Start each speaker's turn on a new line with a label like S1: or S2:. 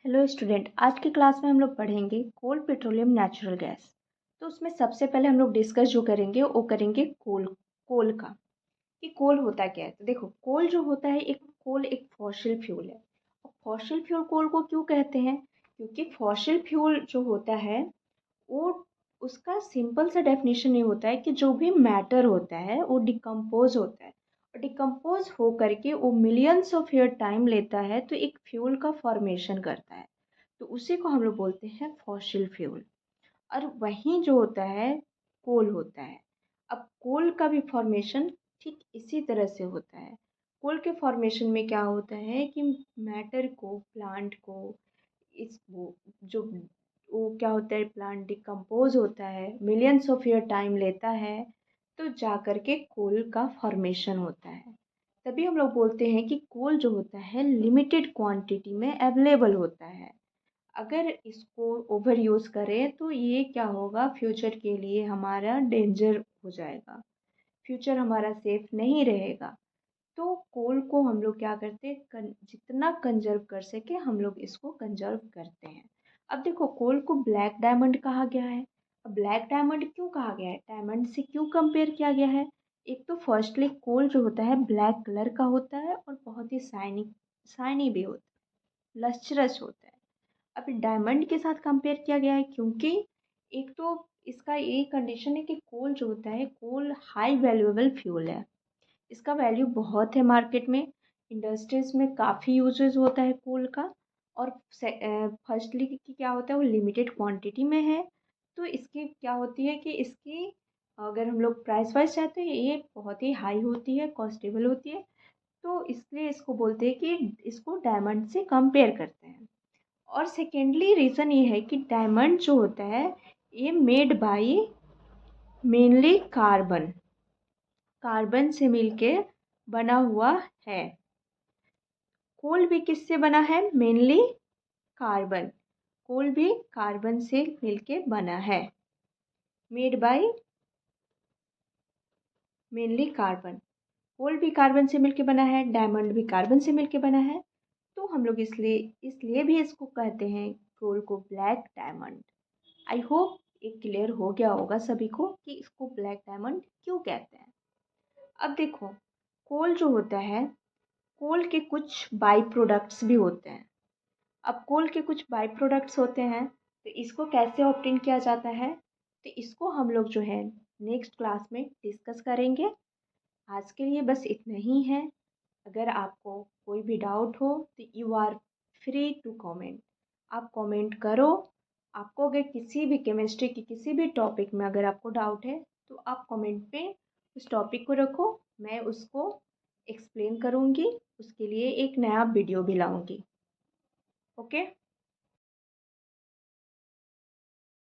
S1: Hello student, आज की class में हम लोग पढ़ेंगे कोल, पेट्रोलियम, नेचुरल गैस। तो उसमें सबसे पहले हम लोग डिस्कस जो करेंगे वो करेंगे कोल। कोल का कि कोल होता क्या है। तो देखो, कोल जो होता है, कोल एक फॉसिल फ्यूल है। और फॉसिल फ्यूल कोल को क्यों कहते हैं? क्योंकि फॉसिल फ्यूल जो होता है वो, उसका सिंपल सा डेफिनेशन ये होता है कि जो भी मैटर होता है वो डिकम्पोज होता है, और डिकम्पोज हो करके वो मिलियंस ऑफ ईयर टाइम लेता है तो एक फ्यूल का फॉर्मेशन करता है। तो उसी को हम लोग बोलते हैं फॉसिल फ्यूल। और वहीं जो होता है कोल होता है। अब कोल का भी फॉर्मेशन ठीक इसी तरह से होता है। कोल के फॉर्मेशन में क्या होता है कि मैटर को, प्लांट को, इस जो वो क्या होता है, प्लांट डिकम्पोज होता है, मिलियंस ऑफ ईयर टाइम लेता है, तो जा कर के कोल का फॉर्मेशन होता है। तभी हम लोग बोलते हैं कि कोल जो होता है लिमिटेड क्वांटिटी में अवेलेबल होता है। अगर इसको ओवर यूज़ करें तो ये क्या होगा, फ्यूचर के लिए हमारा डेंजर हो जाएगा, फ्यूचर हमारा सेफ नहीं रहेगा। तो कोल को हम लोग क्या करते हैं, जितना कंजर्व कर सके हम लोग इसको कंजर्व करते हैं। अब देखो, कोल को ब्लैक डायमंड कहा गया है। अब ब्लैक डायमंड क्यों कहा गया है, डायमंड से क्यों कंपेयर किया गया है? एक तो फर्स्टली कोल जो होता है ब्लैक कलर का होता है और बहुत ही शाइनी शाइनी भी होता है, लस्ट्रस होता है। अभी डायमंड के साथ कंपेयर किया गया है क्योंकि एक तो इसका ये कंडीशन है कि कोल जो होता है, कोल हाई वैल्यूएबल फ्यूल है। इसका वैल्यू बहुत है मार्केट में, इंडस्ट्रीज़ में काफ़ी यूजेस होता है कोल का। और फर्स्टली कि क्या होता है, वो लिमिटेड क्वांटिटी में है। तो इसकी क्या होती है कि इसकी, अगर हम लोग प्राइस वाइज चाहते हैं, ये बहुत ही हाई होती है, कॉस्टेबल होती है। तो इसलिए इसको बोलते हैं कि इसको डायमंड से कंपेयर करते हैं। और सेकेंडली रीज़न ये है कि डायमंड जो होता है ये made by mainly carbon, carbon से मिलके बना हुआ है। कोल भी किससे बना है, मेनली कार्बन। कोल भी कार्बन से मिलके बना है, मेड बाय मेनली कार्बन। कोल भी कार्बन से मिलके बना है, डायमंड भी कार्बन से मिलके बना है। तो हम लोग इसलिए इसलिए भी इसको कहते हैं कोल को ब्लैक डायमंड। आई होप ये क्लियर हो गया होगा सभी को कि इसको ब्लैक डायमंड क्यों कहते हैं। अब देखो, कोल जो होता है, कोल के कुछ बाई प्रोडक्ट्स भी होते हैं। अब कोल के कुछ बाई प्रोडक्ट्स होते हैं, तो इसको कैसे ऑब्टेन किया जाता है, तो इसको हम लोग जो है नेक्स्ट क्लास में डिस्कस करेंगे। आज के लिए बस इतना ही है। अगर आपको कोई भी डाउट हो तो you are free to comment, आप कमेंट करो। आपको अगर किसी भी केमिस्ट्री की किसी भी टॉपिक में अगर आपको डाउट है तो आप कमेंट पे उस टॉपिक को रखो, मैं उसको एक्सप्लेन करूँगी, उसके लिए एक नया वीडियो भी लाऊँगी। ओके।